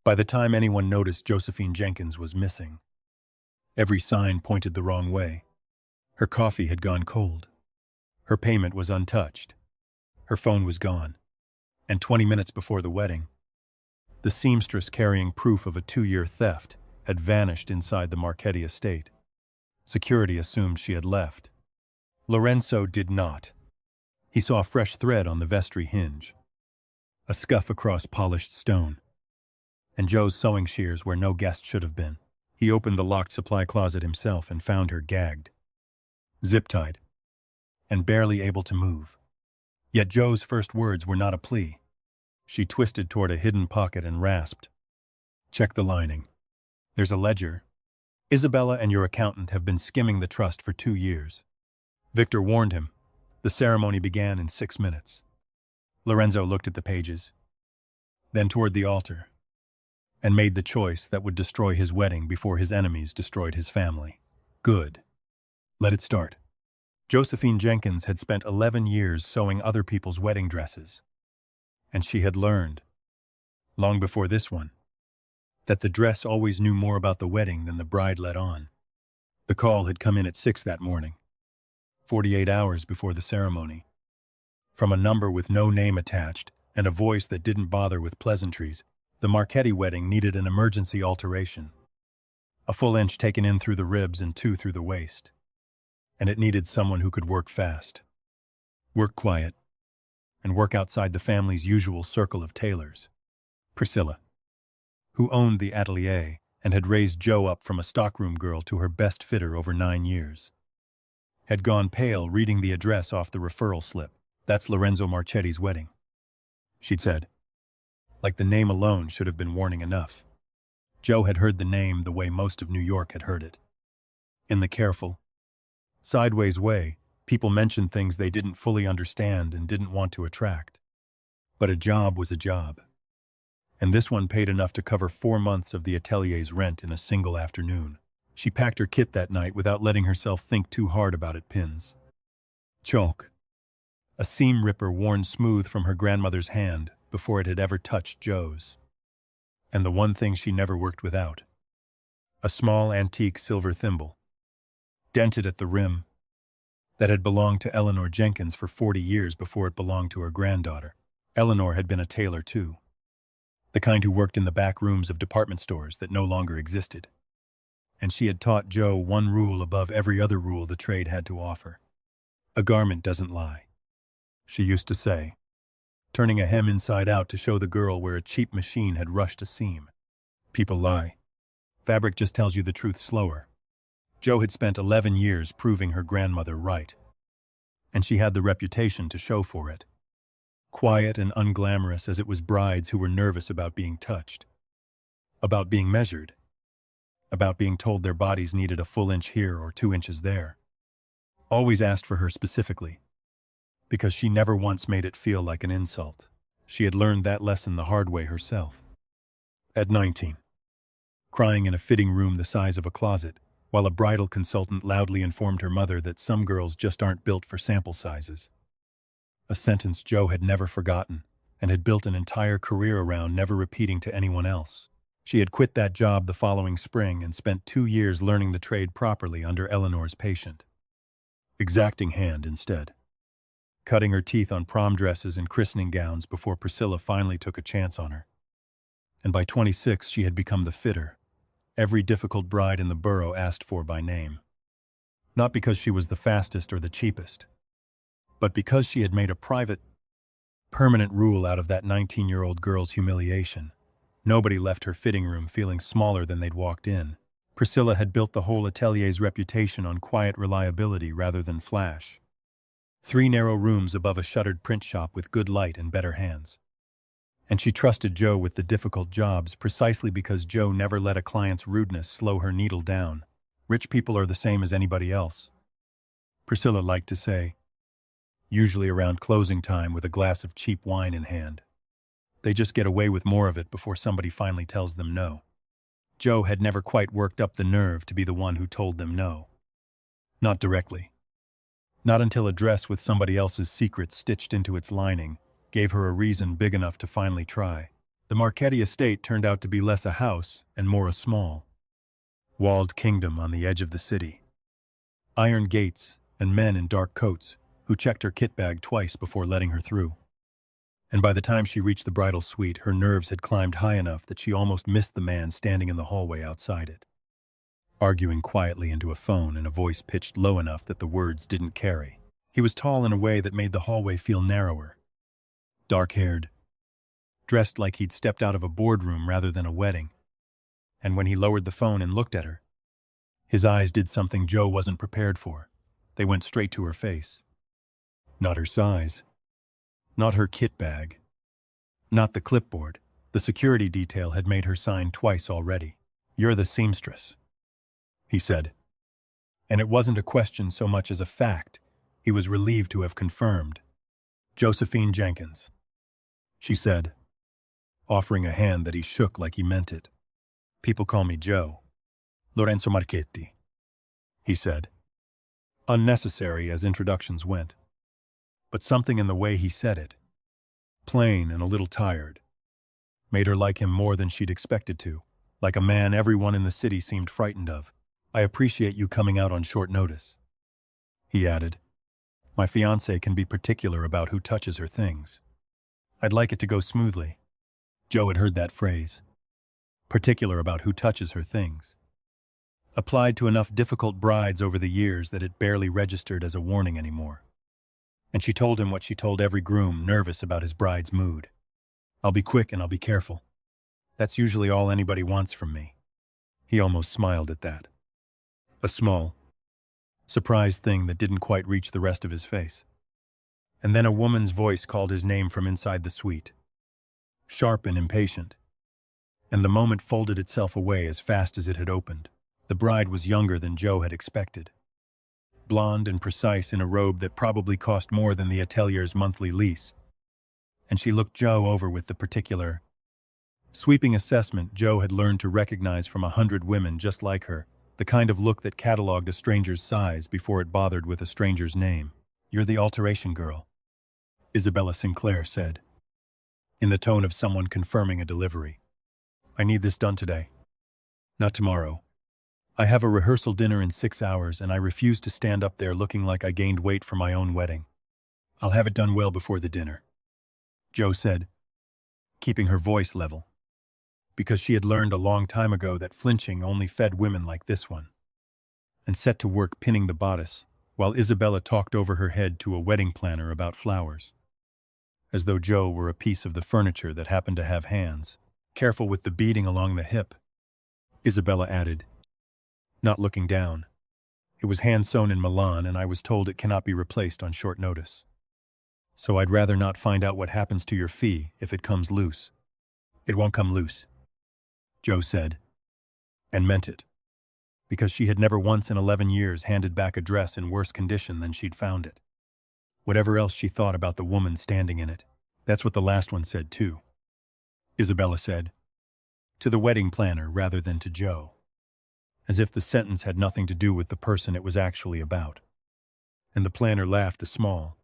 By the time anyone noticed, Josephine Jenkins was missing. Every sign pointed the wrong way. Her coffee had gone cold. Her payment was untouched. Her phone was gone. And 20 minutes before the wedding, the seamstress carrying proof of a 2-year theft had vanished inside the Marchetti estate. Security assumed she had left. Lorenzo did not. He saw a fresh thread on the vestry hinge, a scuff across polished stone, and Joe's sewing shears where no guest should have been. He opened the locked supply closet himself and found her gagged, zip-tied, and barely able to move. Yet Joe's first words were not a plea. She twisted toward a hidden pocket and rasped, "Check the lining. There's a ledger. Isabella and your accountant have been skimming the trust for 2 years." Victor warned him. The ceremony began in 6 minutes. Lorenzo looked at the pages, then toward the altar, and made the choice that would destroy his wedding before his enemies destroyed his family. Good. Let it start. Josephine Jenkins had spent 11 years sewing other people's wedding dresses, and she had learned, long before this one, that the dress always knew more about the wedding than the bride let on. The call had come in at 6 that morning, 48 hours before the ceremony. From a number with no name attached and a voice that didn't bother with pleasantries, the Marchetti wedding needed an emergency alteration. A full inch taken in through the ribs and 2 through the waist. And it needed someone who could work fast, work quiet, and work outside the family's usual circle of tailors. Priscilla, who owned the atelier and had raised Joe up from a stockroom girl to her best fitter over 9 years, had gone pale reading the address off the referral slip. "That's Lorenzo Marchetti's wedding," she'd said. Like the name alone should have been warning enough. Joe had heard the name the way most of New York had heard it. In the careful, sideways way, people mentioned things they didn't fully understand and didn't want to attract. But a job was a job. And this one paid enough to cover 4 months of the atelier's rent in a single afternoon. She packed her kit that night without letting herself think too hard about it. Pins, chalk, a seam ripper worn smooth from her grandmother's hand before it had ever touched Joe's. And the one thing she never worked without, a small antique silver thimble, dented at the rim, that had belonged to Eleanor Jenkins for 40 years before it belonged to her granddaughter. Eleanor had been a tailor too, the kind who worked in the back rooms of department stores that no longer existed. And she had taught Joe one rule above every other rule the trade had to offer. "A garment doesn't lie," she used to say, turning a hem inside out to show the girl where a cheap machine had rushed a seam. "People lie. Fabric just tells you the truth slower." Joe had spent 11 years proving her grandmother right, and she had the reputation to show for it. Quiet and unglamorous as it was brides who were nervous about being touched, about being measured, about being told their bodies needed a full inch here or 2 inches there. Always asked for her specifically, because she never once made it feel like an insult. She had learned that lesson the hard way herself. At 19, crying in a fitting room the size of a closet, while a bridal consultant loudly informed her mother that some girls just aren't built for sample sizes. A sentence Joe had never forgotten and had built an entire career around, never repeating to anyone else. She had quit that job the following spring and spent 2 years learning the trade properly under Eleanor's patient, exacting hand instead, cutting her teeth on prom dresses and christening gowns before Priscilla finally took a chance on her. And by 26 she had become the fitter every difficult bride in the borough asked for by name. Not because she was the fastest or the cheapest, but because she had made a private, permanent rule out of that 19-year-old girl's humiliation. Nobody left her fitting room feeling smaller than they'd walked in. Priscilla had built the whole atelier's reputation on quiet reliability rather than flash. 3 narrow rooms above a shuttered print shop with good light and better hands. And she trusted Joe with the difficult jobs precisely because Joe never let a client's rudeness slow her needle down. "Rich people are the same as anybody else," Priscilla liked to say, usually around closing time with a glass of cheap wine in hand. "They just get away with more of it before somebody finally tells them no." Joe had never quite worked up the nerve to be the one who told them no. Not directly. Not until a dress with somebody else's secret stitched into its lining gave her a reason big enough to finally try. The Marchetti estate turned out to be less a house and more a small, walled kingdom on the edge of the city. Iron gates and men in dark coats who checked her kit bag twice before letting her through. And by the time she reached the bridal suite, her nerves had climbed high enough that she almost missed the man standing in the hallway outside it, arguing quietly into a phone in a voice pitched low enough that the words didn't carry. He was tall in a way that made the hallway feel narrower. Dark-haired, dressed like he'd stepped out of a boardroom rather than a wedding. And when he lowered the phone and looked at her, his eyes did something Joe wasn't prepared for. They went straight to her face. Not her size. Not her kit bag. Not the clipboard. The security detail had made her sign twice already. "You're the seamstress," he said. And it wasn't a question so much as a fact he was relieved to have confirmed. "Josephine Jenkins," she said, offering a hand that he shook like he meant it. "People call me Joe. Lorenzo Marchetti," he said. Unnecessary as introductions went. But something in the way he said it, plain and a little tired, made her like him more than she'd expected to, like a man everyone in the city seemed frightened of. "I appreciate you coming out on short notice," he added. "My fiancée can be particular about who touches her things. I'd like it to go smoothly." Joe had heard that phrase, particular about who touches her things, applied to enough difficult brides over the years that it barely registered as a warning anymore. And she told him what she told every groom nervous about his bride's mood. "I'll be quick and I'll be careful. That's usually all anybody wants from me." He almost smiled at that. A small, surprised thing that didn't quite reach the rest of his face. And then a woman's voice called his name from inside the suite, sharp and impatient. And the moment folded itself away as fast as it had opened. The bride was younger than Joe had expected. Blonde and precise in a robe that probably cost more than the atelier's monthly lease. And she looked Joe over with the particular, sweeping assessment Joe had learned to recognize from 100 women just like her, the kind of look that cataloged a stranger's size before it bothered with a stranger's name. "You're the alteration girl," Isabella Sinclair said, in the tone of someone confirming a delivery. "I need this done today. Not tomorrow. I have a rehearsal dinner in 6 hours, and I refuse to stand up there looking like I gained weight for my own wedding. I'll have it done well before the dinner," Joe said, keeping her voice level, because she had learned a long time ago that flinching only fed women like this one, and set to work pinning the bodice, while Isabella talked over her head to a wedding planner about flowers, as though Joe were a piece of the furniture that happened to have hands. "Careful with the beading along the hip," Isabella added, not looking down. "It was hand-sewn in Milan, and I was told it cannot be replaced on short notice. So I'd rather not find out what happens to your fee if it comes loose." "It won't come loose," Joe said, and meant it, because she had never once in 11 years handed back a dress in worse condition than she'd found it. Whatever else she thought about the woman standing in it, that's what the last one said too, Isabella said, to the wedding planner rather than to Joe, as if the sentence had nothing to do with the person it was actually about. And the planner laughed the small,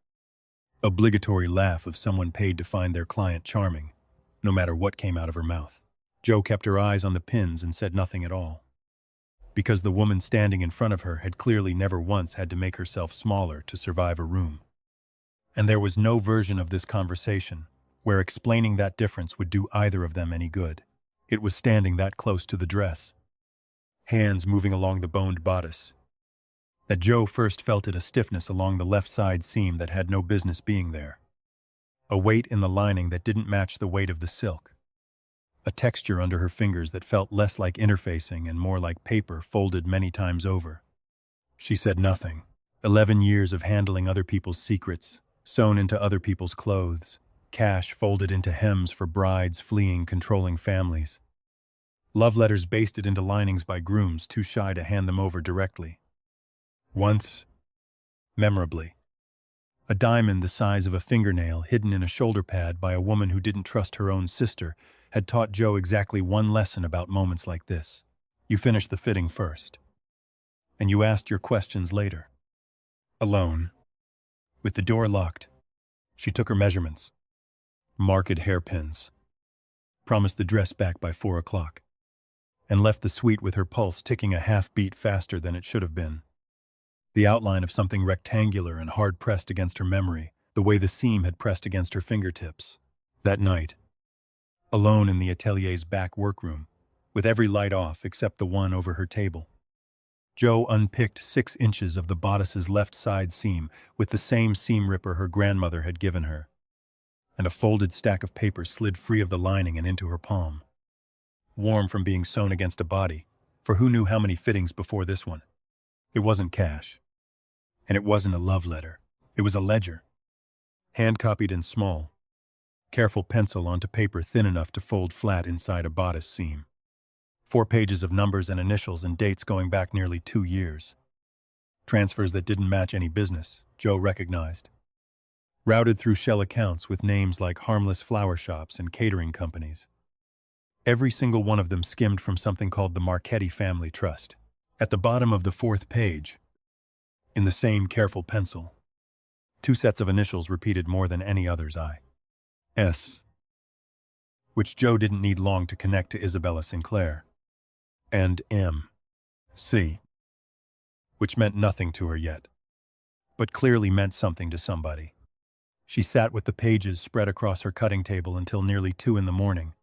obligatory laugh of someone paid to find their client charming, no matter what came out of her mouth. Joe kept her eyes on the pins and said nothing at all, because the woman standing in front of her had clearly never once had to make herself smaller to survive a room. And there was no version of this conversation where explaining that difference would do either of them any good. It was standing that close to the dress, hands moving along the boned bodice, that Joe first felt it a stiffness along the left side seam that had no business being there, a weight in the lining that didn't match the weight of the silk, a texture under her fingers that felt less like interfacing and more like paper folded many times over. She said nothing. 11 years of handling other people's secrets, sewn into other people's clothes, cash folded into hems for brides fleeing controlling families, love letters basted into linings by grooms too shy to hand them over directly. Once, memorably, a diamond the size of a fingernail hidden in a shoulder pad by a woman who didn't trust her own sister had taught Joe exactly one lesson about moments like this. You finish the fitting first, and you asked your questions later. Alone, with the door locked, she took her measurements. Marked hairpins, promised the dress back by 4 o'clock, and left the suite with her pulse ticking a half-beat faster than it should have been. The outline of something rectangular and hard-pressed against her memory, the way the seam had pressed against her fingertips. That night, alone in the atelier's back workroom, with every light off except the one over her table, Jo unpicked 6 inches of the bodice's left side seam with the same seam ripper her grandmother had given her, and a folded stack of paper slid free of the lining and into her palm. Warm from being sewn against a body, for who knew how many fittings before this one? It wasn't cash, and it wasn't a love letter. It was a ledger, hand-copied in small, careful pencil onto paper thin enough to fold flat inside a bodice seam. 4 pages of numbers and initials and dates going back nearly 2 years. Transfers that didn't match any business, Jo recognized. Routed through shell accounts with names like harmless flower shops and catering companies. Every single one of them skimmed from something called the Marchetti Family Trust. At the bottom of the 4th page, in the same careful pencil, 2 sets of initials repeated more than any other's I.S., which Jo didn't need long to connect to Isabella Sinclair, and M.C., which meant nothing to her yet, but clearly meant something to somebody. She sat with the pages spread across her cutting table until nearly 2 in the morning,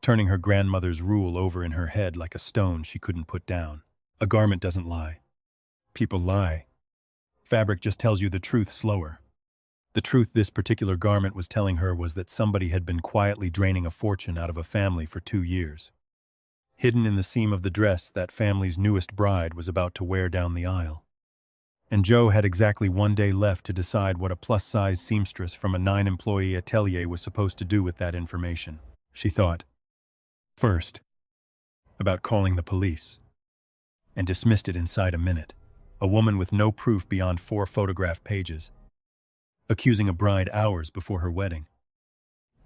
turning her grandmother's rule over in her head like a stone she couldn't put down. A garment doesn't lie. People lie. Fabric just tells you the truth slower. The truth this particular garment was telling her was that somebody had been quietly draining a fortune out of a family for 2 years. Hidden in the seam of the dress that family's newest bride was about to wear down the aisle. And Jo had exactly 1 day left to decide what a plus-size seamstress from a 9-employee atelier was supposed to do with that information. She thought, first, about calling the police, and dismissed it inside a minute. A woman with no proof beyond 4 photograph pages, accusing a bride hours before her wedding.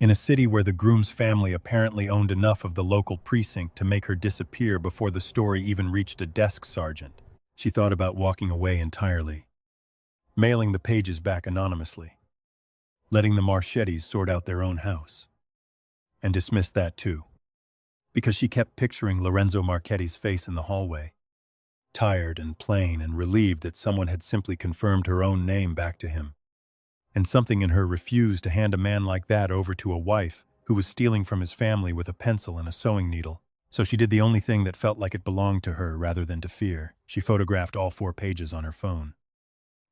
In a city where the groom's family apparently owned enough of the local precinct to make her disappear before the story even reached a desk sergeant, she thought about walking away entirely, mailing the pages back anonymously, letting the Marchettis sort out their own house, and dismissed that too, because she kept picturing Lorenzo Marchetti's face in the hallway, tired and plain and relieved that someone had simply confirmed her own name back to him. And something in her refused to hand a man like that over to a wife who was stealing from his family with a pencil and a sewing needle. So she did the only thing that felt like it belonged to her rather than to fear. She photographed all 4 pages on her phone,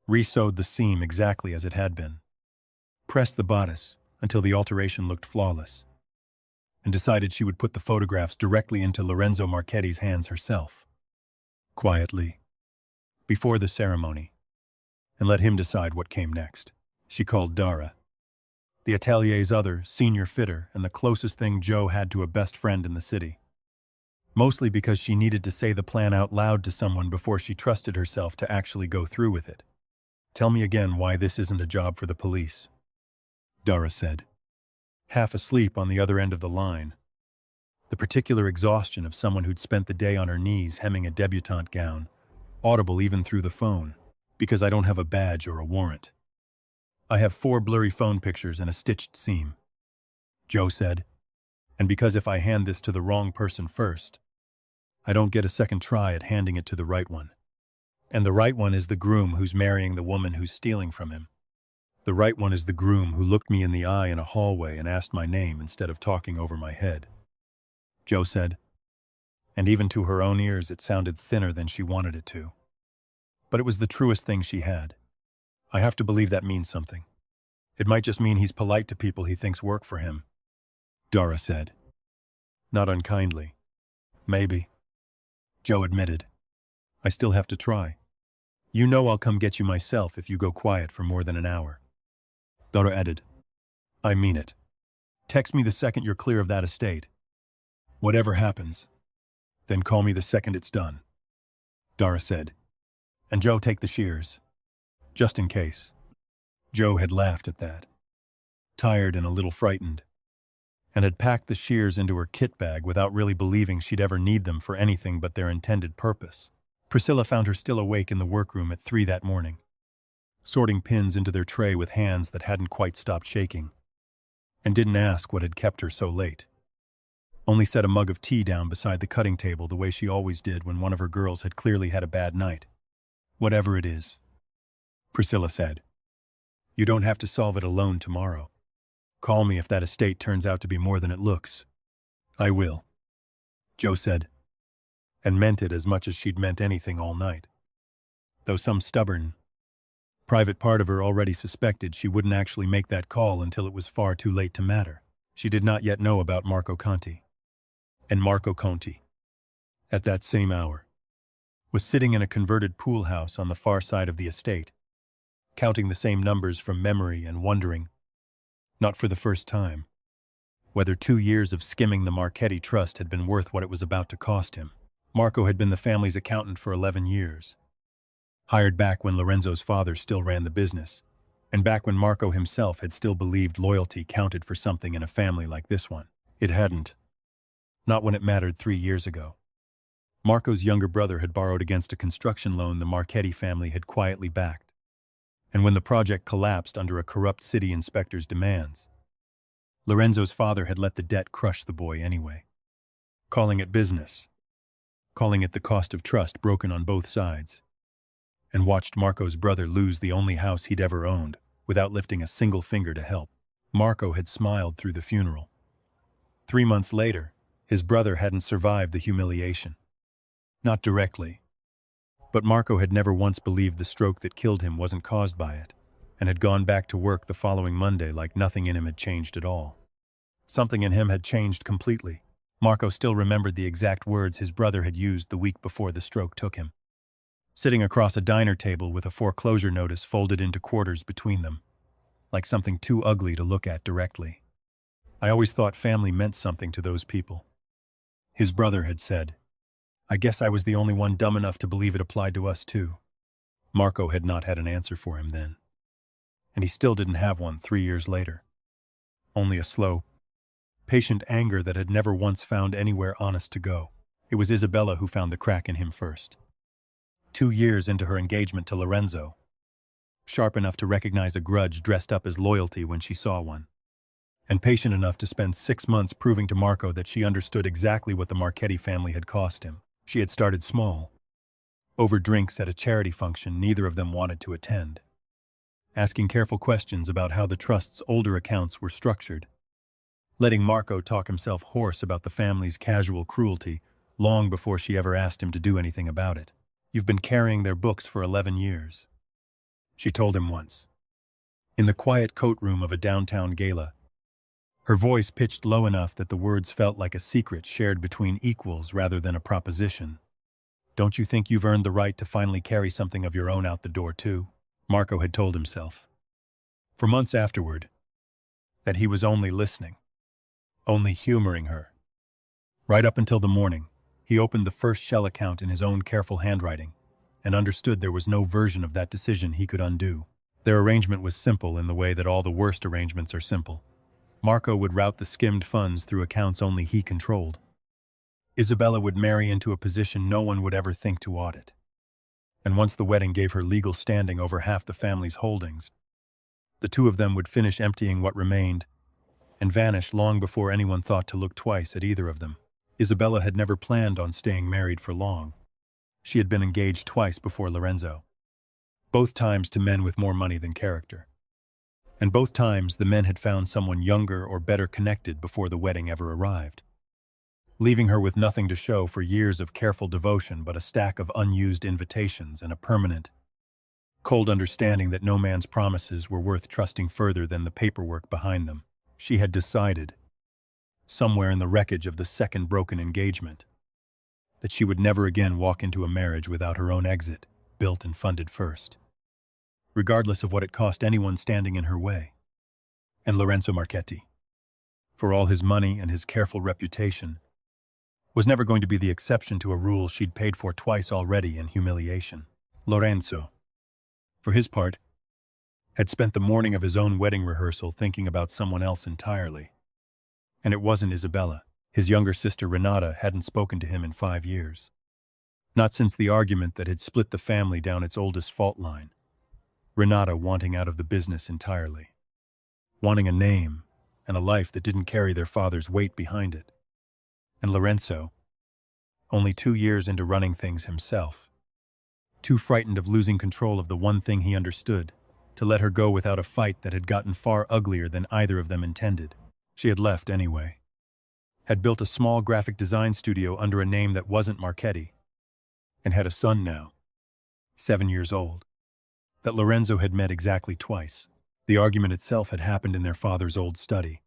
re-sewed the seam exactly as it had been, pressed the bodice until the alteration looked flawless, and decided she would put the photographs directly into Lorenzo Marchetti's hands herself, quietly, before the ceremony, and let him decide what came next. She called Dara, the atelier's other senior fitter and the closest thing Jo had to a best friend in the city. Mostly because she needed to say the plan out loud to someone before she trusted herself to actually go through with it. "Tell me again why this isn't a job for the police," Dara said, half asleep on the other end of the line. The particular exhaustion of someone who'd spent the day on her knees hemming a debutante gown, audible even through the phone, "Because I don't have a badge or a warrant. I have 4 blurry phone pictures and a stitched seam," Jo said, "and because if I hand this to the wrong person first, I don't get a second try at handing it to the right one. And the right one is the groom who's marrying the woman who's stealing from him. The right one is the groom who looked me in the eye in a hallway and asked my name instead of talking over my head," Jo said, and even to her own ears it sounded thinner than she wanted it to. But it was the truest thing she had. "I have to believe that means something. It might just mean he's polite to people he thinks work for him," Dara said. "Not unkindly. Maybe," Jo admitted. "I still have to try. You know I'll come get you myself if you go quiet for more than an hour." Dara added, "I mean it. Text me the second you're clear of that estate. Whatever happens, then call me the second it's done," Dara said. "And Jo, take the shears. Just in case." Jo had laughed at that, tired and a little frightened, and had packed the shears into her kit bag without really believing she'd ever need them for anything but their intended purpose. Priscilla found her still awake in the workroom at 3 that morning, sorting pins into their tray with hands that hadn't quite stopped shaking, and didn't ask what had kept her so late. only set a mug of tea down beside the cutting table the way she always did when one of her girls had clearly had a bad night. "Whatever it is," Priscilla said, "you don't have to solve it alone tomorrow. Call me if that estate turns out to be more than it looks." "I will," Joe said, and meant it as much as she'd meant anything all night. Though some stubborn, private part of her already suspected she wouldn't actually make that call until it was far too late to matter. She did not yet know about Marco Conti. And Marco Conti, at that same hour, was sitting in a converted pool house on the far side of the estate, counting the same numbers from memory and wondering, not for the first time, whether 2 years of skimming the Marchetti Trust had been worth what it was about to cost him. Marco had been the family's accountant for 11 years, hired back when Lorenzo's father still ran the business, and back when Marco himself had still believed loyalty counted for something in a family like this one. It hadn't. Not when it mattered 3 years ago. Marco's younger brother had borrowed against a construction loan the Marchetti family had quietly backed, and when the project collapsed under a corrupt city inspector's demands, Lorenzo's father had let the debt crush the boy anyway. Calling it business, calling it the cost of trust broken on both sides, and watched Marco's brother lose the only house he'd ever owned without lifting a single finger to help. Marco had smiled through the funeral. 3 months later, his brother hadn't survived the humiliation. Not directly, but Marco had never once believed the stroke that killed him wasn't caused by it, and had gone back to work the following Monday like nothing in him had changed at all. Something in him had changed completely. Marco still remembered the exact words his brother had used the week before the stroke took him. Sitting across a diner table with a foreclosure notice folded into quarters between them, like something too ugly to look at directly. "I always thought family meant something to those people," his brother had said. "I guess I was the only one dumb enough to believe it applied to us too." Marco had not had an answer for him then, and he still didn't have one 3 years later. Only a slow, patient anger that had never once found anywhere honest to go. It was Isabella who found the crack in him first. 2 years into her engagement to Lorenzo, sharp enough to recognize a grudge dressed up as loyalty when she saw one, and patient enough to spend 6 months proving to Marco that she understood exactly what the Marchetti family had cost him. She had started small, over drinks at a charity function neither of them wanted to attend, asking careful questions about how the trust's older accounts were structured, letting Marco talk himself hoarse about the family's casual cruelty long before she ever asked him to do anything about it. "You've been carrying their books for 11 years, she told him once, in the quiet coat room of a downtown gala, her voice pitched low enough that the words felt like a secret shared between equals rather than a proposition. "Don't you think you've earned the right to finally carry something of your own out the door too?" Marco had told himself, for months afterward, that he was only listening, only humoring her. Right up until the morning, he opened the first shell account in his own careful handwriting and understood there was no version of that decision he could undo. Their arrangement was simple in the way that all the worst arrangements are simple. Marco would route the skimmed funds through accounts only he controlled. Isabella would marry into a position no one would ever think to audit. And once the wedding gave her legal standing over half the family's holdings, the two of them would finish emptying what remained and vanish long before anyone thought to look twice at either of them. Isabella had never planned on staying married for long. She had been engaged twice before Lorenzo, both times to men with more money than character. And both times the men had found someone younger or better connected before the wedding ever arrived, leaving her with nothing to show for years of careful devotion but a stack of unused invitations and a permanent, cold understanding that no man's promises were worth trusting further than the paperwork behind them. She had decided, somewhere in the wreckage of the second broken engagement, that she would never again walk into a marriage without her own exit, built and funded first, regardless of what it cost anyone standing in her way. And Lorenzo Marchetti, for all his money and his careful reputation, was never going to be the exception to a rule she'd paid for twice already in humiliation. Lorenzo, for his part, had spent the morning of his own wedding rehearsal thinking about someone else entirely. And it wasn't Isabella. His younger sister Renata hadn't spoken to him in 5 years. Not since the argument that had split the family down its oldest fault line. Renata wanting out of the business entirely. Wanting a name and a life that didn't carry their father's weight behind it. And Lorenzo, only 2 years into running things himself, too frightened of losing control of the one thing he understood, to let her go without a fight that had gotten far uglier than either of them intended. She had left anyway. Had built a small graphic design studio under a name that wasn't Marchetti, and had a son now, 7 years old, that Lorenzo had met exactly twice. The argument itself had happened in their father's old study,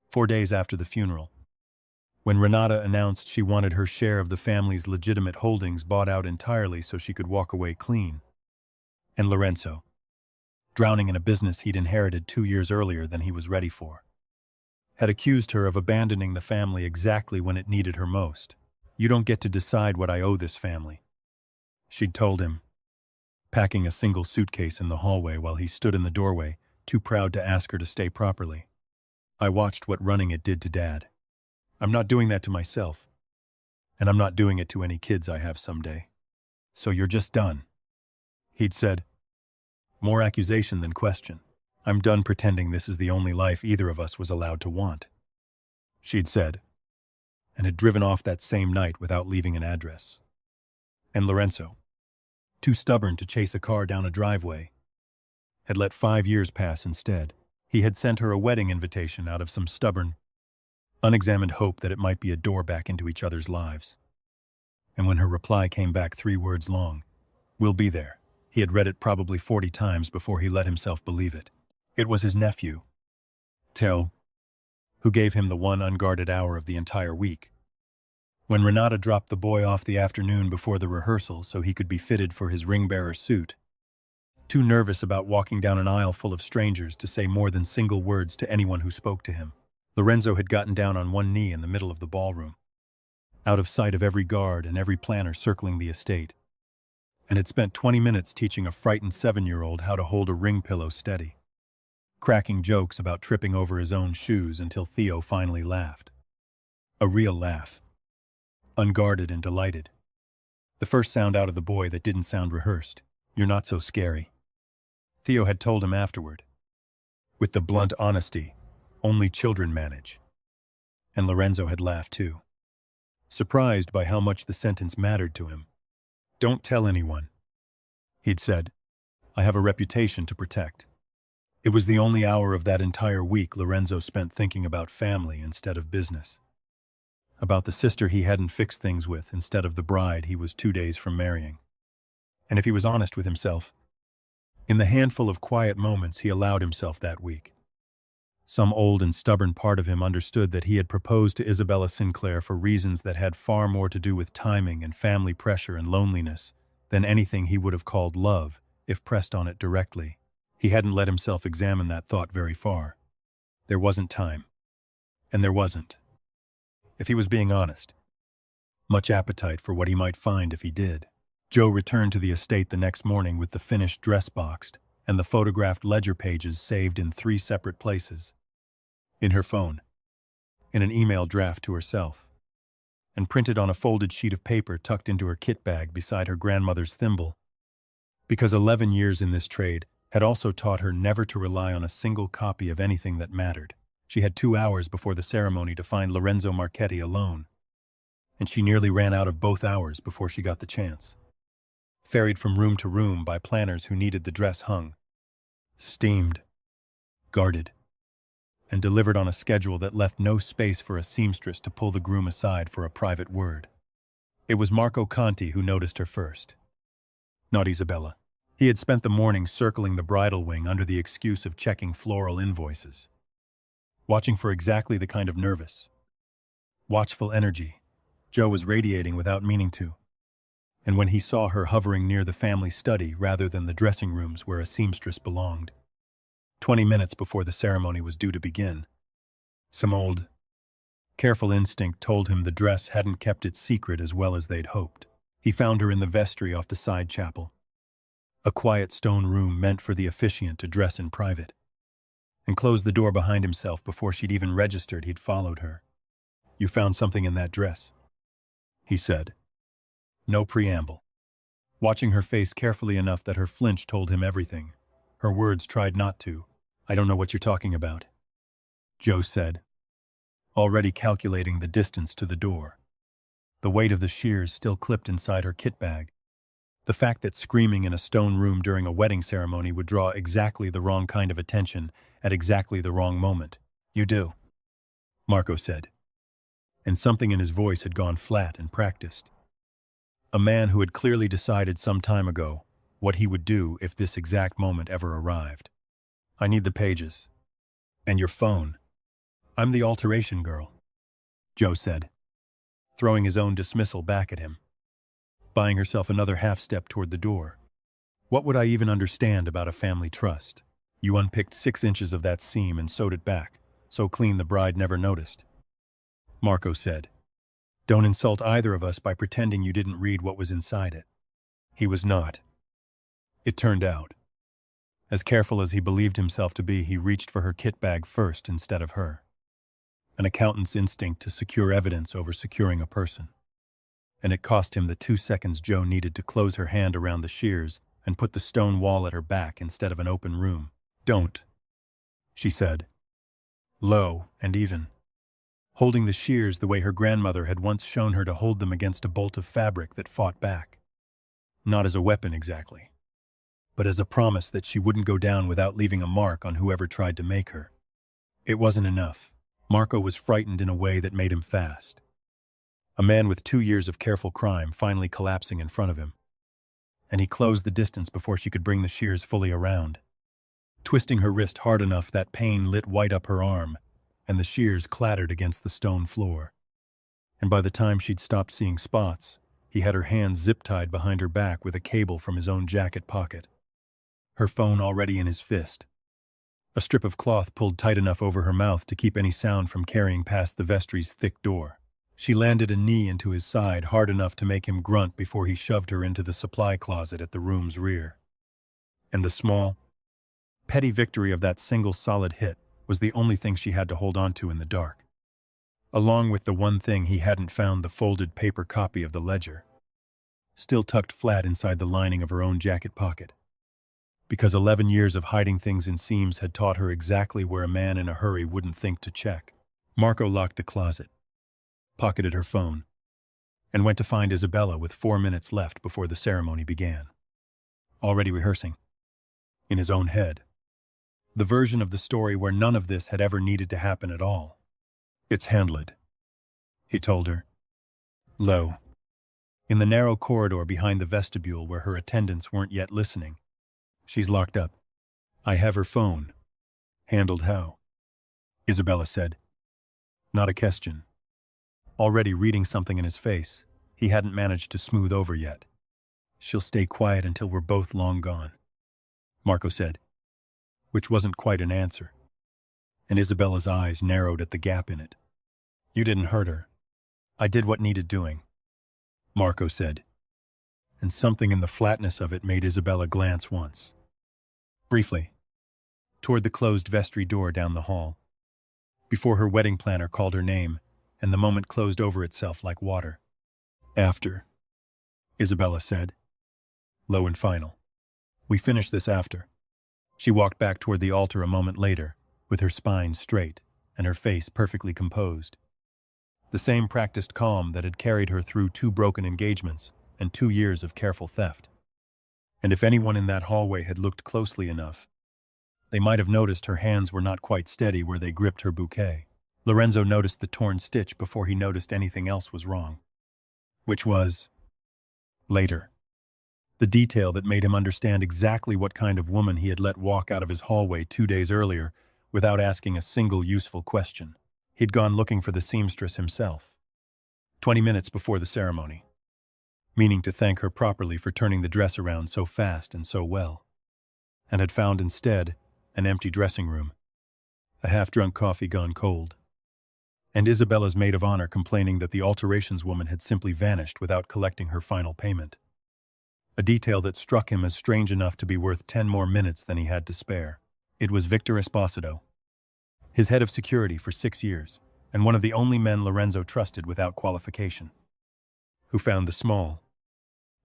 4 days after the funeral, when Renata announced she wanted her share of the family's legitimate holdings bought out entirely so she could walk away clean. And Lorenzo, drowning in a business he'd inherited 2 years earlier than he was ready for, had accused her of abandoning the family exactly when it needed her most. "You don't get to decide what I owe this family," she'd told him, packing a single suitcase in the hallway while he stood in the doorway, too proud to ask her to stay properly. "I watched what running it did to Dad. I'm not doing that to myself, and I'm not doing it to any kids I have someday. So you're just done," he'd said, more accusation than question. "I'm done pretending this is the only life either of us was allowed to want," she'd said, and had driven off that same night without leaving an address. And Lorenzo, too stubborn to chase a car down a driveway, had let 5 years pass instead. He had sent her a wedding invitation out of some stubborn, unexamined hope that it might be a door back into each other's lives. And when her reply came back 3 words long, "We'll be there," he had read it probably 40 times before he let himself believe it. It was his nephew, Theo, who gave him the one unguarded hour of the entire week. When Renata dropped the boy off the afternoon before the rehearsal so he could be fitted for his ring-bearer suit, too nervous about walking down an aisle full of strangers to say more than single words to anyone who spoke to him, Lorenzo had gotten down on one knee in the middle of the ballroom, out of sight of every guard and every planner circling the estate, and had spent 20 minutes teaching a frightened 7-year-old how to hold a ring pillow steady, cracking jokes about tripping over his own shoes until Theo finally laughed. A real laugh, unguarded and delighted. The first sound out of the boy that didn't sound rehearsed. "You're not so scary," Theo had told him afterward, with the blunt honesty only children manage. And Lorenzo had laughed too, surprised by how much the sentence mattered to him. "Don't tell anyone," he'd said. "I have a reputation to protect." It was the only hour of that entire week Lorenzo spent thinking about family instead of business, about the sister he hadn't fixed things with instead of the bride he was 2 days from marrying. And if he was honest with himself, in the handful of quiet moments he allowed himself that week, some old and stubborn part of him understood that he had proposed to Isabella Sinclair for reasons that had far more to do with timing and family pressure and loneliness than anything he would have called love if pressed on it directly. He hadn't let himself examine that thought very far. There wasn't time. And there wasn't, if he was being honest, much appetite for what he might find if he did. Joe returned to the estate the next morning with the finished dress boxed and the photographed ledger pages saved in 3 separate places. In her phone, in an email draft to herself, and printed on a folded sheet of paper tucked into her kit bag beside her grandmother's thimble, because 11 years in this trade had also taught her never to rely on a single copy of anything that mattered. She had 2 hours before the ceremony to find Lorenzo Marchetti alone, and she nearly ran out of both hours before she got the chance. Ferried from room to room by planners who needed the dress hung, steamed, guarded, and delivered on a schedule that left no space for a seamstress to pull the groom aside for a private word. It was Marco Conti who noticed her first, not Isabella. He had spent the morning circling the bridal wing under the excuse of checking floral invoices, watching for exactly the kind of nervous, watchful energy Joe was radiating without meaning to. And when he saw her hovering near the family study rather than the dressing rooms where a seamstress belonged, 20 minutes before the ceremony was due to begin, some old, careful instinct told him the dress hadn't kept its secret as well as they'd hoped. He found her in the vestry off the side chapel, a quiet stone room meant for the officiant to dress in private, and closed the door behind himself before she'd even registered he'd followed her. "You found something in that dress," he said. No preamble. Watching her face carefully enough that her flinch told him everything. Her words tried not to. "I don't know what you're talking about," Joe said, already calculating the distance to the door. The weight of the shears still clipped inside her kit bag. The fact that screaming in a stone room during a wedding ceremony would draw exactly the wrong kind of attention at exactly the wrong moment. "You do," Marco said, and something in his voice had gone flat and practiced. A man who had clearly decided some time ago what he would do if this exact moment ever arrived. "I need the pages. And your phone." "I'm the alteration girl," Joe said, throwing his own dismissal back at him, buying herself another half-step toward the door. "What would I even understand about a family trust? You unpicked 6 inches of that seam and sewed it back, so clean the bride never noticed," Marco said. "Don't insult either of us by pretending you didn't read what was inside it." He was not. It turned out. As careful as he believed himself to be, he reached for her kit bag first instead of her. An accountant's instinct to secure evidence over securing a person. And it cost him the 2 seconds Joe needed to close her hand around the shears and put the stone wall at her back instead of an open room. "Don't," she said, low and even, holding the shears the way her grandmother had once shown her to hold them against a bolt of fabric that fought back. Not as a weapon exactly, but as a promise that she wouldn't go down without leaving a mark on whoever tried to make her. It wasn't enough. Marco was frightened in a way that made him fast. A man with 2 years of careful crime finally collapsing in front of him. And he closed the distance before she could bring the shears fully around. Twisting her wrist hard enough that pain lit white up her arm, and the shears clattered against the stone floor. And by the time she'd stopped seeing spots, he had her hands zip-tied behind her back with a cable from his own jacket pocket. Her phone already in his fist. A strip of cloth pulled tight enough over her mouth to keep any sound from carrying past the vestry's thick door. She landed a knee into his side hard enough to make him grunt before he shoved her into the supply closet at the room's rear. And the small, petty victory of that single solid hit was the only thing she had to hold on to in the dark. Along with the one thing he hadn't found, the folded paper copy of the ledger, still tucked flat inside the lining of her own jacket pocket. Because 11 years of hiding things in seams had taught her exactly where a man in a hurry wouldn't think to check. Marco locked the closet, pocketed her phone, and went to find Isabella with 4 minutes left before the ceremony began. Already rehearsing, in his own head, the version of the story where none of this had ever needed to happen at all. "It's Hamlet," he told her, low, in the narrow corridor behind the vestibule where her attendants weren't yet listening. "She's locked up. I have her phone." "Handled how?" Isabella said. Not a question. Already reading something in his face he hadn't managed to smooth over yet. "She'll stay quiet until we're both long gone," Marco said, which wasn't quite an answer, and Isabella's eyes narrowed at the gap in it. "You didn't hurt her." "I did what needed doing," Marco said, and something in the flatness of it made Isabella glance once, briefly, toward the closed vestry door down the hall, before her wedding planner called her name, and the moment closed over itself like water. "After," Isabella said, low and final. "We finish this after." She walked back toward the altar a moment later, with her spine straight and her face perfectly composed. The same practiced calm that had carried her through 2 broken engagements and 2 years of careful theft. And if anyone in that hallway had looked closely enough, they might have noticed her hands were not quite steady where they gripped her bouquet. Lorenzo noticed the torn stitch before he noticed anything else was wrong. Which was, later, the detail that made him understand exactly what kind of woman he had let walk out of his hallway 2 days earlier without asking a single useful question. He'd gone looking for the seamstress himself, 20 minutes before the ceremony, meaning to thank her properly for turning the dress around so fast and so well, and had found instead an empty dressing room, a half-drunk coffee gone cold, and Isabella's maid of honor complaining that the alterations woman had simply vanished without collecting her final payment. A detail that struck him as strange enough to be worth 10 more minutes than he had to spare. It was Victor Esposito, his head of security for 6 years, and one of the only men Lorenzo trusted without qualification, who found the small,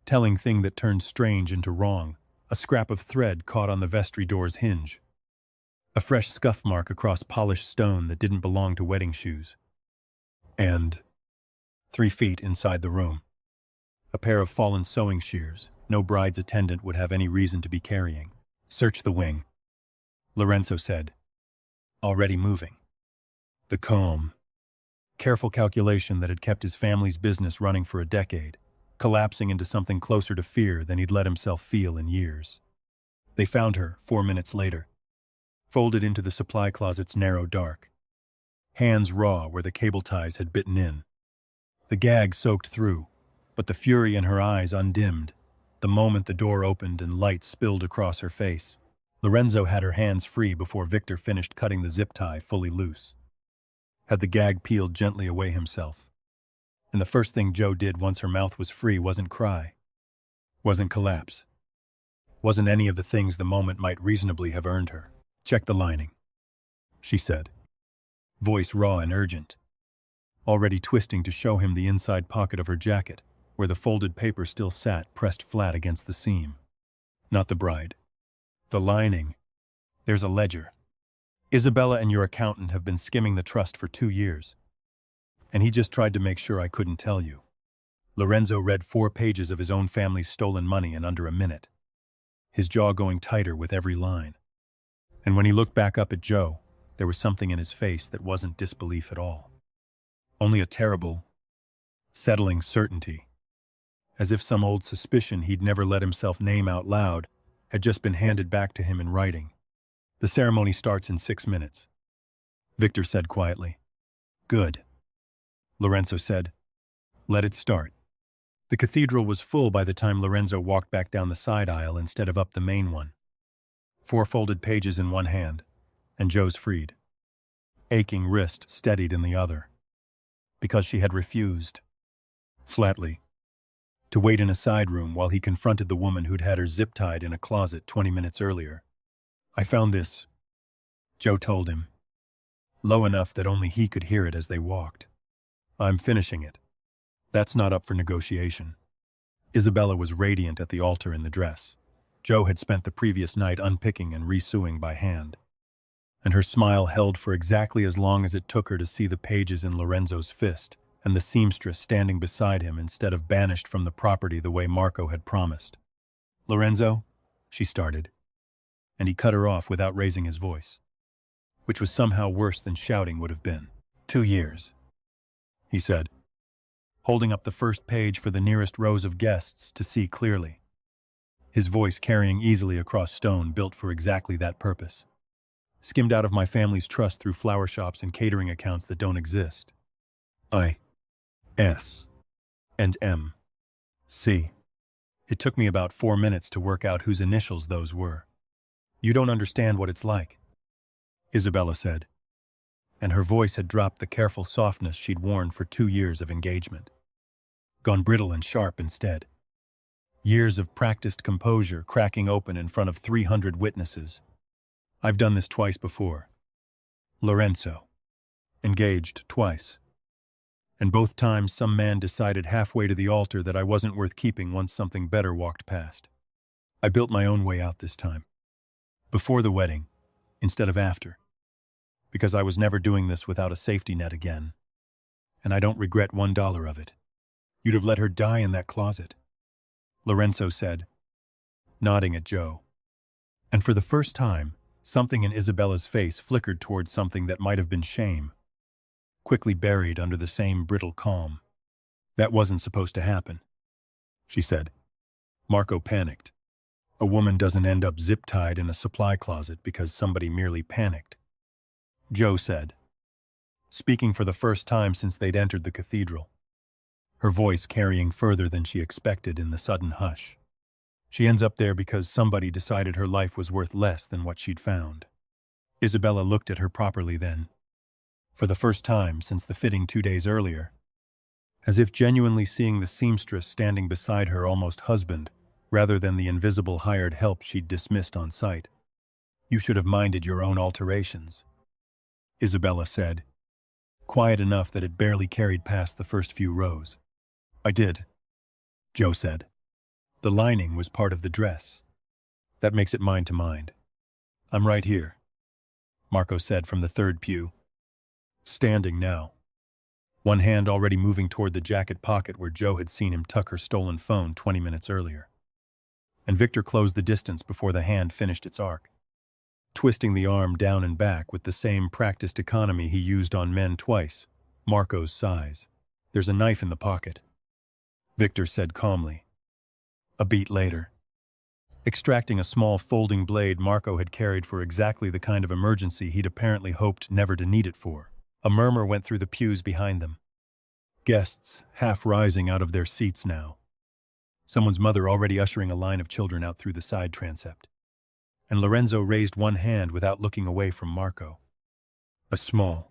telling thing that turned strange into wrong, a scrap of thread caught on the vestry door's hinge, a fresh scuff mark across polished stone that didn't belong to wedding shoes. And 3 feet inside the room, a pair of fallen sewing shears no bride's attendant would have any reason to be carrying. Search the wing, Lorenzo said, already moving. The calm, careful calculation that had kept his family's business running for a decade, collapsing into something closer to fear than he'd let himself feel in years. They found her 4 minutes later, folded into the supply closet's narrow dark, hands raw where the cable ties had bitten in. The gag soaked through, but the fury in her eyes undimmed the moment the door opened and light spilled across her face. Lorenzo had her hands free before Victor finished cutting the zip tie fully loose. Had the gag peeled gently away himself. And the first thing Joe did once her mouth was free wasn't cry, wasn't collapse, wasn't any of the things the moment might reasonably have earned her. Check the lining, she said, voice raw and urgent, already twisting to show him the inside pocket of her jacket, where the folded paper still sat pressed flat against the seam. Not the bride. The lining. There's a ledger. Isabella and your accountant have been skimming the trust for 2 years. And he just tried to make sure I couldn't tell you. Lorenzo read 4 pages of his own family's stolen money in under a minute, his jaw going tighter with every line. And when he looked back up at Joe, there was something in his face that wasn't disbelief at all. Only a terrible, settling certainty, as if some old suspicion he'd never let himself name out loud had just been handed back to him in writing. The ceremony starts in 6 minutes, Victor said quietly. Good, Lorenzo said. Let it start. The cathedral was full by the time Lorenzo walked back down the side aisle instead of up the main one. 4 folded pages in one hand, and Joe's freed. Aching wrist steadied in the other. Because she had refused, flatly, to wait in a side room while he confronted the woman who'd had her zip-tied in a closet 20 minutes earlier. I found this, Joe told him, low enough that only he could hear it as they walked. I'm finishing it. That's not up for negotiation. Isabella was radiant at the altar in the dress. Joe had spent the previous night unpicking and resewing by hand, and her smile held for exactly as long as it took her to see the pages in Lorenzo's fist and the seamstress standing beside him instead of banished from the property the way Marco had promised. Lorenzo, she started, and he cut her off without raising his voice, which was somehow worse than shouting would have been. 2 years, he said, holding up the first page for the nearest rows of guests to see clearly, his voice carrying easily across stone built for exactly that purpose. Skimmed out of my family's trust through flower shops and catering accounts that don't exist. I.S. and M.C. It took me about 4 minutes to work out whose initials those were. You don't understand what it's like, Isabella said, and her voice had dropped the careful softness she'd worn for 2 years of engagement. Gone brittle and sharp instead. Years of practiced composure cracking open in front of 300 witnesses. I've done this twice before. Lorenzo. Engaged twice. And both times some man decided halfway to the altar that I wasn't worth keeping once something better walked past. I built my own way out this time. Before the wedding, instead of after. Because I was never doing this without a safety net again. And I don't regret $1 of it. You'd have let her die in that closet, Lorenzo said, nodding at Joe. And for the first time, something in Isabella's face flickered towards something that might have been shame, quickly buried under the same brittle calm. That wasn't supposed to happen, she said. Marco panicked. A woman doesn't end up zip-tied in a supply closet because somebody merely panicked, Joe said, speaking for the first time since they'd entered the cathedral, her voice carrying further than she expected in the sudden hush. She ends up there because somebody decided her life was worth less than what she'd found. Isabella looked at her properly then, for the first time since the fitting 2 days earlier, as if genuinely seeing the seamstress standing beside her almost husband, rather than the invisible hired help she'd dismissed on sight. You should have minded your own alterations, Isabella said, quiet enough that it barely carried past the first few rows. I did, Joe said. The lining was part of the dress. That makes it mine to mind. I'm right here, Marco said from the third pew. Standing now. one hand already moving toward the jacket pocket where Joe had seen him tuck her stolen phone 20 minutes earlier. And Victor closed the distance before the hand finished its arc, twisting the arm down and back with the same practiced economy he used on men twice, Marco's size. "There's a knife in the pocket," Victor said calmly. A beat later, extracting a small folding blade Marco had carried for exactly the kind of emergency he'd apparently hoped never to need it for. A murmur went through the pews behind them. Guests, half rising out of their seats now. Someone's mother already ushering a line of children out through the side transept. And Lorenzo raised one hand without looking away from Marco. A small,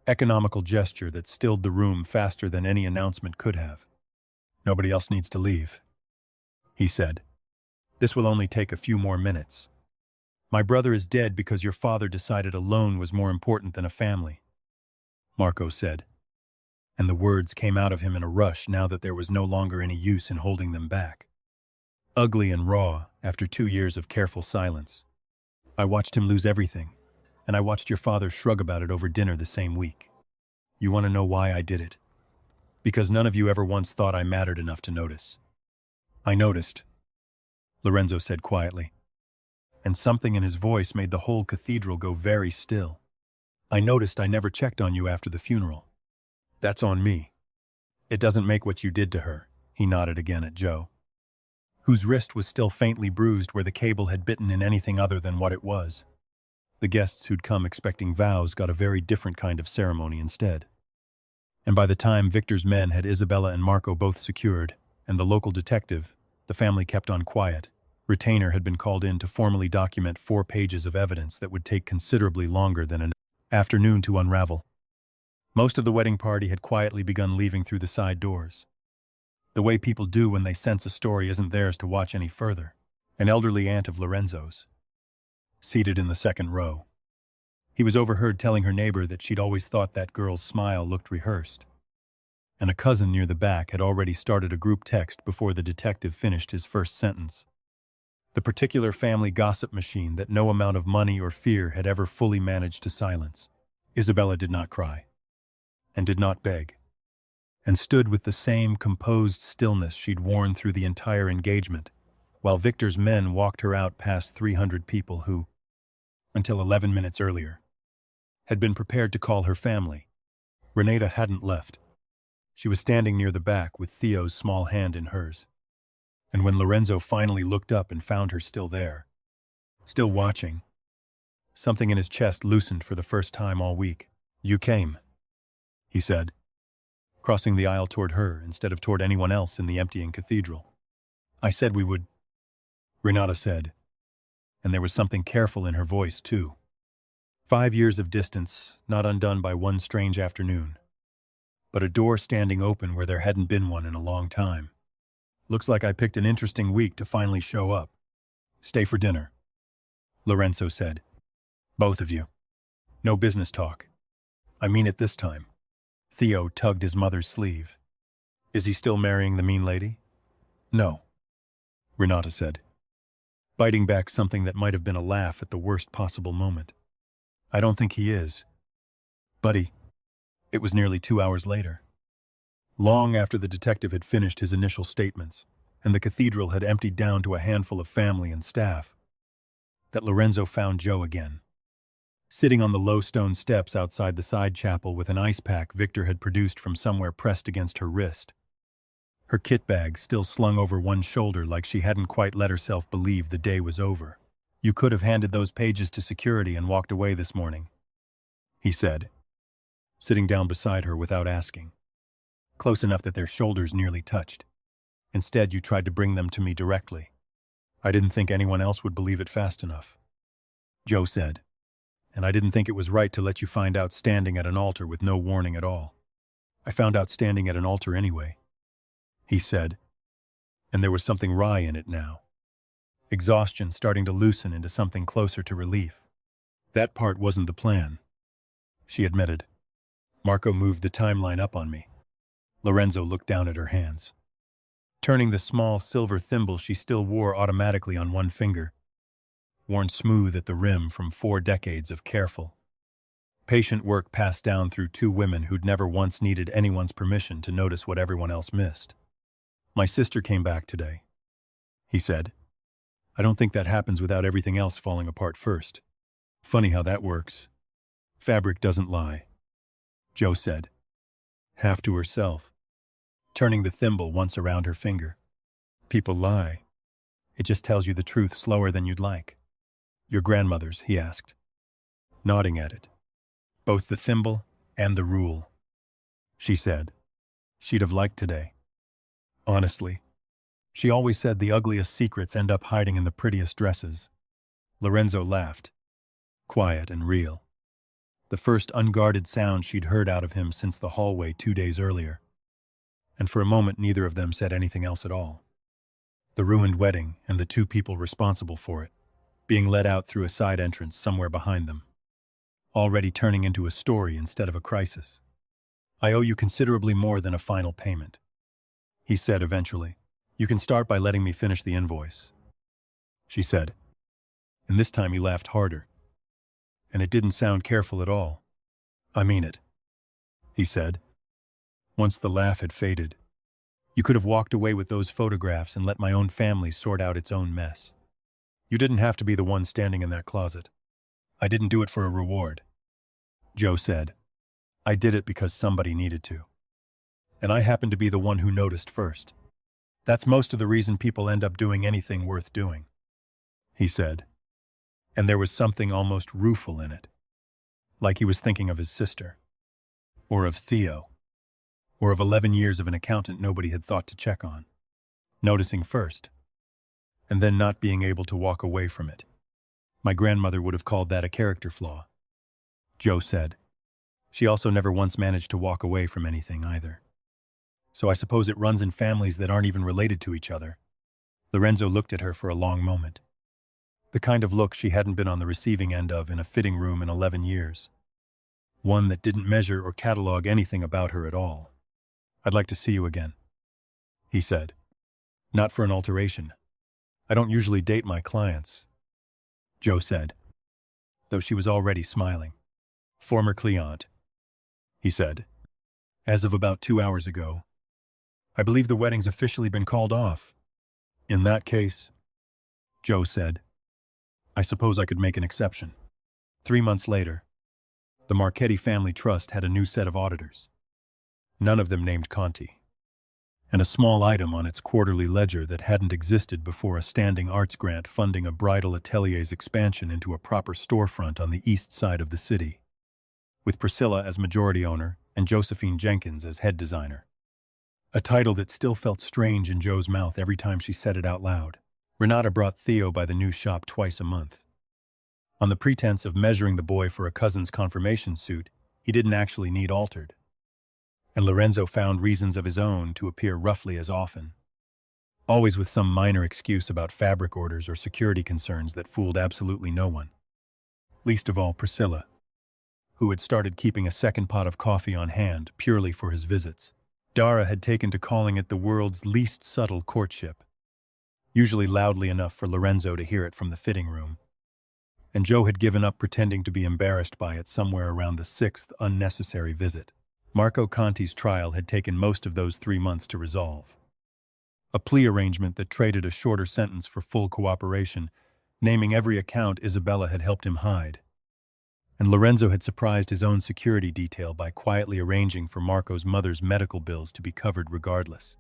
economical gesture that stilled the room faster than any announcement could have. "Nobody else needs to leave," he said. "This will only take a few more minutes. My brother is dead because your father decided a loan was more important than a family," Marco said. And the words came out of him in a rush now that there was no longer any use in holding them back. Ugly and raw, after 2 years of careful silence. "I watched him lose everything, and I watched your father shrug about it over dinner the same week. You want to know why I did it? Because none of you ever once thought I mattered enough to notice." "I noticed," Lorenzo said quietly, and something in his voice made the whole cathedral go very still. "I noticed I never checked on you after the funeral. That's on me. It doesn't make what you did to her," he nodded again at Joe, whose wrist was still faintly bruised where the cable had bitten in anything other than what it was. The guests who'd come expecting vows got a very different kind of ceremony instead. And by the time Victor's men had Isabella and Marco both secured, and the local detective, the family kept on quiet, retainer had been called in to formally document 4 pages of evidence that would take considerably longer than an afternoon to unravel. Most of the wedding party had quietly begun leaving through the side doors. The way people do when they sense a story isn't theirs to watch any further. An elderly aunt of Lorenzo's, seated in the second row. He was overheard telling her neighbor that she'd always thought that girl's smile looked rehearsed. And a cousin near the back had already started a group text before the detective finished his first sentence. The particular family gossip machine that no amount of money or fear had ever fully managed to silence. Isabella did not cry, and did not beg, and stood with the same composed stillness she'd worn through the entire engagement, while Victor's men walked her out past 300 people who, until 11 minutes earlier, had been prepared to call her family. Renata hadn't left. She was standing near the back with Theo's small hand in hers. And when Lorenzo finally looked up and found her still there, still watching, something in his chest loosened for the first time all week. "You came," he said, crossing the aisle toward her instead of toward anyone else in the emptying cathedral. "I said we would," Renata said, and there was something careful in her voice, too. 5 years of distance, not undone by one strange afternoon, but a door standing open where there hadn't been one in a long time. "Looks like I picked an interesting week to finally show up. Stay for dinner," Lorenzo said. "Both of you. No business talk. I mean it this time." Theo tugged his mother's sleeve. "Is he still marrying the mean lady?" "No," Renata said, biting back something that might have been a laugh at the worst possible moment. "I don't think he is. Buddy." It was nearly 2 hours later, long after the detective had finished his initial statements, and the cathedral had emptied down to a handful of family and staff, that Lorenzo found Joe again, sitting on the low stone steps outside the side chapel with an ice pack Victor had produced from somewhere pressed against her wrist. Her kit bag still slung over one shoulder like she hadn't quite let herself believe the day was over. "You could have handed those pages to security and walked away this morning," he said, sitting down beside her without asking, close enough that their shoulders nearly touched. "Instead, you tried to bring them to me directly. I didn't think anyone else would believe it fast enough," Joe said, "and I didn't think it was right to let you find out standing at an altar with no warning at all. I found out standing at an altar anyway," he said, and there was something wry in it now. Exhaustion starting to loosen into something closer to relief. "That part wasn't the plan," she admitted. "Marco moved the timeline up on me." Lorenzo looked down at her hands, turning the small silver thimble she still wore automatically on one finger, worn smooth at the rim from 4 decades of careful, Patient work passed down through two women who'd never once needed anyone's permission to notice what everyone else missed. "My sister came back today," he said. "I don't think that happens without everything else falling apart first. Funny how that works." "Fabric doesn't lie," Jo said, half to herself, turning the thimble once around her finger. "People lie. It just tells you the truth slower than you'd like." "Your grandmother's?" he asked, nodding at it. "Both the thimble and the rule," she said. "She'd have liked today. Honestly, she always said the ugliest secrets end up hiding in the prettiest dresses." Lorenzo laughed, quiet and real. The first unguarded sound she'd heard out of him since the hallway 2 days earlier. And for a moment neither of them said anything else at all. The ruined wedding and the two people responsible for it, being led out through a side entrance somewhere behind them. Already turning into a story instead of a crisis. "I owe you considerably more than a final payment," he said eventually. "You can start by letting me finish the invoice," she said. And this time he laughed harder. And it didn't sound careful at all. "I mean it," he said. Once the laugh had faded, "You could have walked away with those photographs and let my own family sort out its own mess. You didn't have to be the one standing in that closet." "I didn't do it for a reward," Jo said. "I did it because somebody needed to. And I happened to be the one who noticed first. That's most of the reason people end up doing anything worth doing," he said. And there was something almost rueful in it. Like he was thinking of his sister. Or of Theo. Or of 11 years of an accountant nobody had thought to check on. Noticing first. And then not being able to walk away from it. "My grandmother would have called that a character flaw," Jo said. "She also never once managed to walk away from anything either. So I suppose it runs in families that aren't even related to each other." Lorenzo looked at her for a long moment. The kind of look she hadn't been on the receiving end of in a fitting room in 11 years. One that didn't measure or catalog anything about her at all. "I'd like to see you again," he said. "Not for an alteration. I don't usually date my clients," Jo said, though she was already smiling. "Former client," he said. "As of about 2 hours ago. I believe the wedding's officially been called off." "In that case," Jo said, "I suppose I could make an exception." 3 months later, the Marchetti Family Trust had a new set of auditors. None of them named Conti. And a small item on its quarterly ledger that hadn't existed before a standing arts grant funding a bridal atelier's expansion into a proper storefront on the east side of the city, with Priscilla as majority owner and Josephine Jenkins as head designer. A title that still felt strange in Jo's mouth every time she said it out loud. Renata brought Theo by the new shop twice a month. On the pretense of measuring the boy for a cousin's confirmation suit, he didn't actually need altered. And Lorenzo found reasons of his own to appear roughly as often. Always with some minor excuse about fabric orders or security concerns that fooled absolutely no one. Least of all Priscilla, who had started keeping a second pot of coffee on hand purely for his visits. Dara had taken to calling it the world's least subtle courtship, usually loudly enough for Lorenzo to hear it from the fitting room. And Jo had given up pretending to be embarrassed by it somewhere around the 6th unnecessary visit. Marco Conti's trial had taken most of those 3 months to resolve. A plea arrangement that traded a shorter sentence for full cooperation, naming every account Isabella had helped him hide. And Lorenzo had surprised his own security detail by quietly arranging for Marco's mother's medical bills to be covered regardless.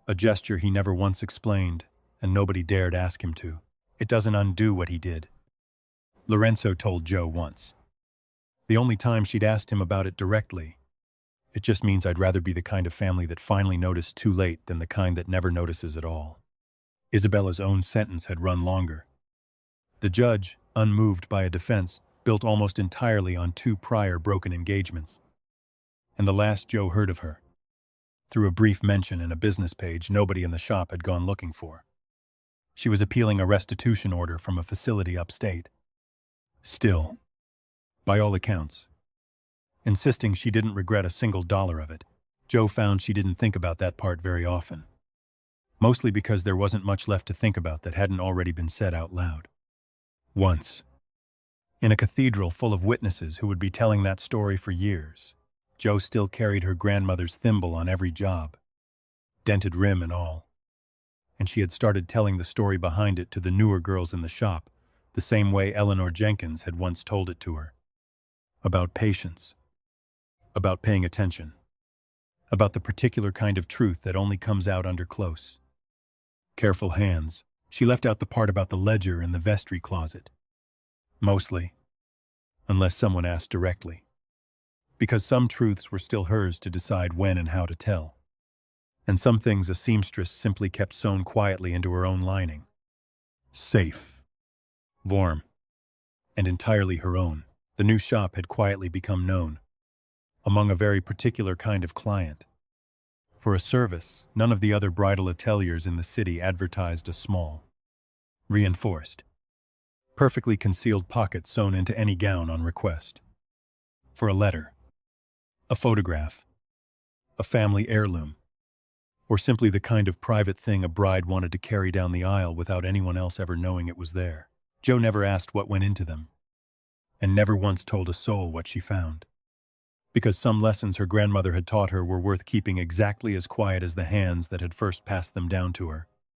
A gesture he never once explained, and nobody dared ask him to. "It doesn't undo what he did," Lorenzo told Jo once. The only time she'd asked him about it directly. "It just means I'd rather be the kind of family that finally noticed too late than the kind that never notices at all." Isabella's own sentence had run longer. The judge, unmoved by a defense, built almost entirely on 2 prior broken engagements. And the last Jo heard of her, through a brief mention in a business page nobody in the shop had gone looking for. She was appealing a restitution order from a facility upstate. Still, by all accounts, insisting she didn't regret a single dollar of it, Jo found she didn't think about that part very often. Mostly because there wasn't much left to think about that hadn't already been said out loud. Once, In a cathedral full of witnesses who would be telling that story for years, Jo still carried her grandmother's thimble on every job, dented rim and all. And she had started telling the story behind it to the newer girls in the shop, the same way Eleanor Jenkins had once told it to her. About patience. About paying attention. About the particular kind of truth that only comes out under close, careful hands. She left out the part about the ledger in the vestry closet. Mostly. Unless someone asked directly. Because some truths were still hers to decide when and how to tell. And some things a seamstress simply kept sewn quietly into her own lining. Safe. Warm. And entirely her own. The new shop had quietly become known among a very particular kind of client. For a service, none of the other bridal ateliers in the city advertised a small, reinforced, perfectly concealed pocket sewn into any gown on request. For a letter, a photograph, a family heirloom, or simply the kind of private thing a bride wanted to carry down the aisle without anyone else ever knowing it was there. Jo never asked what went into them, and never once told a soul what she found. Because some lessons her grandmother had taught her were worth keeping exactly as quiet as the hands that had first passed them down to her.